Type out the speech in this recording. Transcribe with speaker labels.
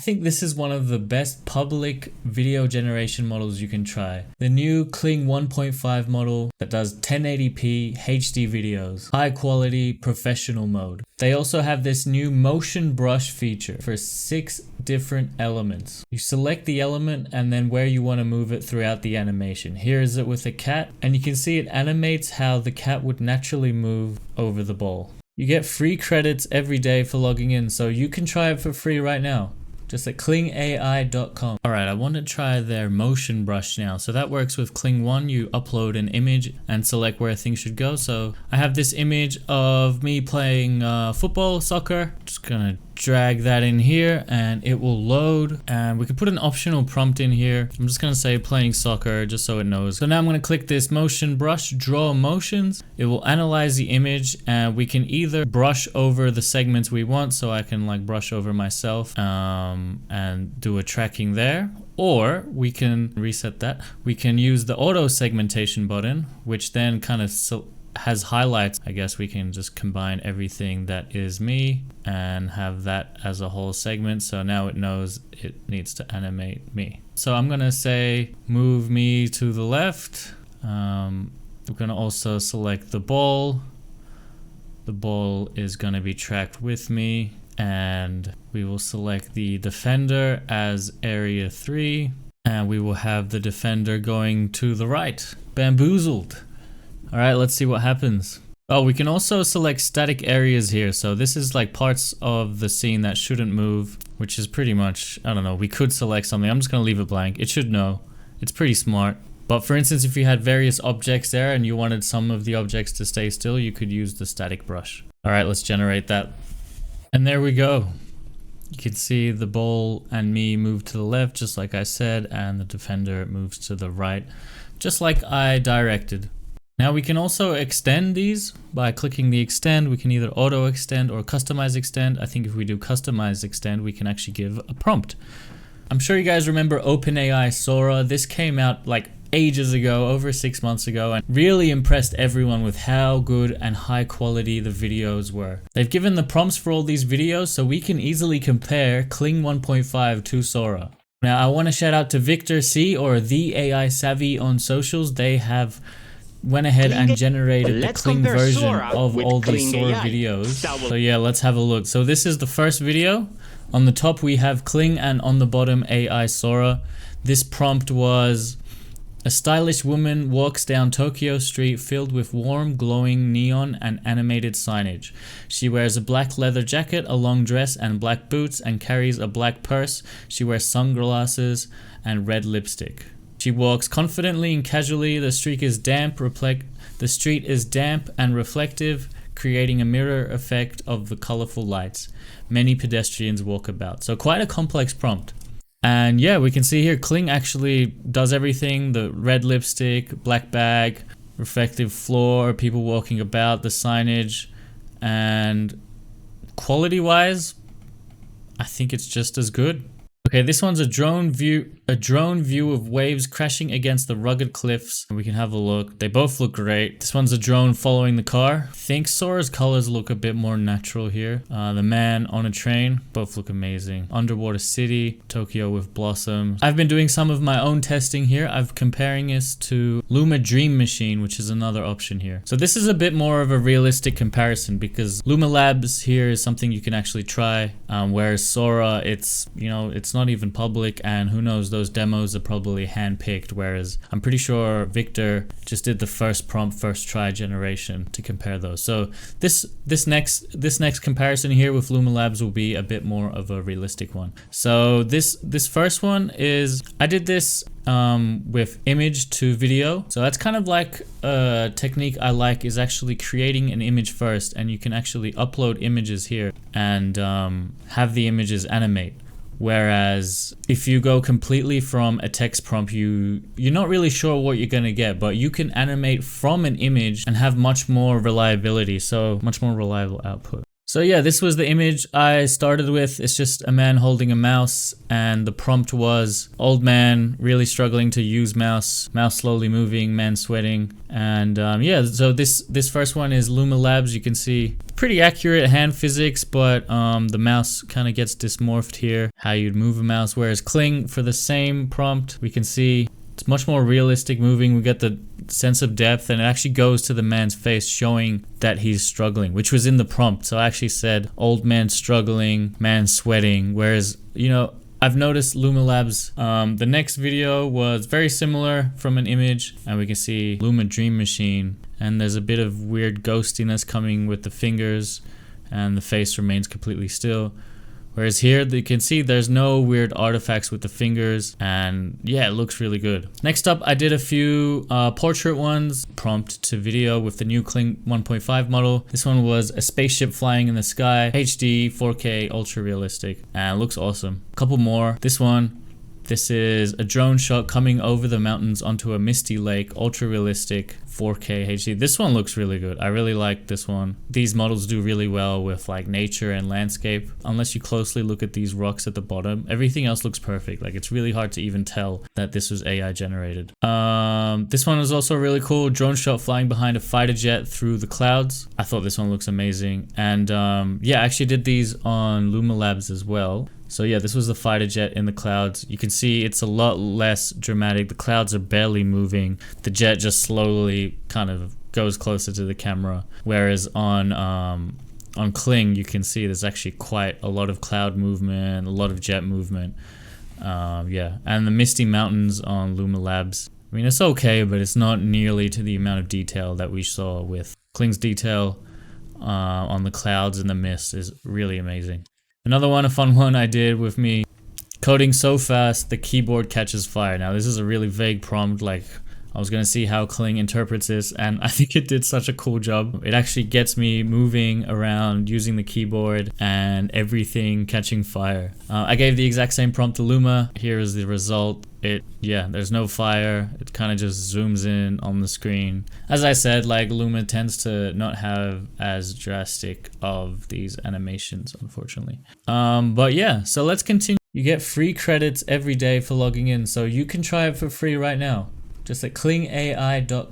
Speaker 1: think this is one of the best public video generation models you can try. The new Kling 1.5 model that does 1080p HD videos, high quality professional mode. They also have this new motion brush feature for 6 different elements. You select the element and then where you want to move it throughout the animation. Here is it with a cat, and you can see it animates how the cat would naturally move over the ball. You get free credits every day for logging in, so you can try it for free right now. Just at klingai.com. Alright, I want to try their motion brush now. So that works with Kling 1. You upload an image and select where things should go. So I have this image of me playing football, soccer. Just gonna drag that in here and it will load, and we can put an optional prompt in here. I'm just gonna say playing soccer just so it knows. So now I'm gonna click this motion brush, draw motions. It will analyze the image and we can either brush over the segments we want, so I can like brush over myself and do a tracking there, or we can reset that. We can use the auto segmentation button, which then kind of has highlights. I guess we can just combine everything that is me and have that as a whole segment, so now it knows it needs to animate me. So I'm gonna say move me to the left. We're gonna also select the ball. The ball is gonna be tracked with me, and we will select the defender as area 3, and we will have the defender going to the right. Bamboozled. All right, let's see what happens. Oh, we can also select static areas here. So this is like parts of the scene that shouldn't move, which is pretty much, I don't know, we could select something. I'm just gonna leave it blank. It should know. It's pretty smart. But for instance, if you had various objects there and you wanted some of the objects to stay still, you could use the static brush. All right, let's generate that. And there we go. You can see the ball and me move to the left, just like I said, and the defender moves to the right, just like I directed. Now we can also extend these by clicking the extend. We can either auto extend or customize extend. I think if we do customize extend, we can actually give a prompt. I'm sure you guys remember OpenAI Sora. This came out like ages ago, over 6 months ago, and really impressed everyone with how good and high quality the videos were. They've given the prompts for all these videos, so we can easily compare Kling 1.5 to Sora. Now I want to shout out to Victor C, or The AI Savvy on socials. They have went ahead and generated the Kling version of all these Sora videos. So yeah, let's have a look. So this is the first video. On the top we have Kling and on the bottom AI Sora. This prompt was: a stylish woman walks down Tokyo street filled with warm, glowing neon and animated signage. She wears a black leather jacket, a long dress and black boots, and carries a black purse. She wears sunglasses and red lipstick. She walks confidently and casually. The street is damp and reflective, creating a mirror effect of the colorful lights. Many pedestrians walk about. So quite a complex prompt. And yeah, we can see here Kling actually does everything: the red lipstick, black bag, reflective floor, people walking about, the signage, and quality wise, I think it's just as good. Okay, this one's a drone view of waves crashing against the rugged cliffs. We can have a look. They both look great. This one's a drone following the car. I think Sora's colors look a bit more natural here. The man on a train, both look amazing. Underwater city, Tokyo with blossoms. I've been doing some of my own testing here. I'm comparing this to Luma Dream Machine, which is another option here. So this is a bit more of a realistic comparison because Luma Labs here is something you can actually try, whereas Sora, it's not even public, and who knows, those demos are probably hand-picked, whereas I'm pretty sure Victor just did the first prompt, first try generation to compare those. So this next comparison here with Luma Labs will be a bit more of a realistic one. So this first one is, I did this with image to video. So that's kind of like a technique I like, is actually creating an image first, and you can actually upload images here and have the images animate. Whereas if you go completely from a text prompt, you're not really sure what you're gonna get, but you can animate from an image and have much more reliability, so much more reliable output. So yeah, this was the image I started with. It's just a man holding a mouse, and the prompt was old man really struggling to use mouse slowly moving, man sweating. And yeah, so this first one is Luma Labs. You can see pretty accurate hand physics, but the mouse kind of gets dysmorphed here, how you'd move a mouse. Whereas Kling, for the same prompt, we can see it's much more realistic moving. We get the sense of depth, and it actually goes to the man's face, showing that he's struggling, which was in the prompt. So I actually said old man struggling, man sweating. Whereas, you know, I've noticed Luma Labs, the next video was very similar from an image, and we can see Luma Dream Machine, and there's a bit of weird ghostiness coming with the fingers, and the face remains completely still. Whereas here, you can see there's no weird artifacts with the fingers, and yeah, it looks really good. Next up, I did a few portrait ones, prompt to video with the new Kling 1.5 model. This one was a spaceship flying in the sky, HD, 4K, ultra realistic, and it looks awesome. A couple more. This is a drone shot coming over the mountains onto a misty lake, ultra realistic, 4K HD. This one looks really good. I really like this one. These models do really well with like nature and landscape. Unless you closely look at these rocks at the bottom, everything else looks perfect. Like, it's really hard to even tell that this was AI generated. This one was also really cool. Drone shot flying behind a fighter jet through the clouds. I thought this one looks amazing. And yeah, I actually did these on Luma Labs as well. So yeah, this was the fighter jet in the clouds. You can see it's a lot less dramatic. The clouds are barely moving. The jet just slowly kind of goes closer to the camera. Whereas on Kling, you can see there's actually quite a lot of cloud movement, a lot of jet movement. Yeah, and the misty mountains on Luma Labs, I mean, it's okay, but it's not nearly to the amount of detail that we saw with Kling's detail on the clouds and the mist is really amazing. Another one, a fun one I did with me coding so fast the keyboard catches fire. Now this is a really vague prompt, like I was gonna see how Kling interprets this, and I think it did such a cool job. It actually gets me moving around using the keyboard and everything catching fire. I gave the exact same prompt to Luma. Here is the result. Yeah, there's no fire. It kind of just zooms in on the screen. As I said, like, Luma tends to not have as drastic of these animations, unfortunately. But yeah, so let's continue. You get free credits every day for logging in, so you can try it for free right now. Just at klingai.com.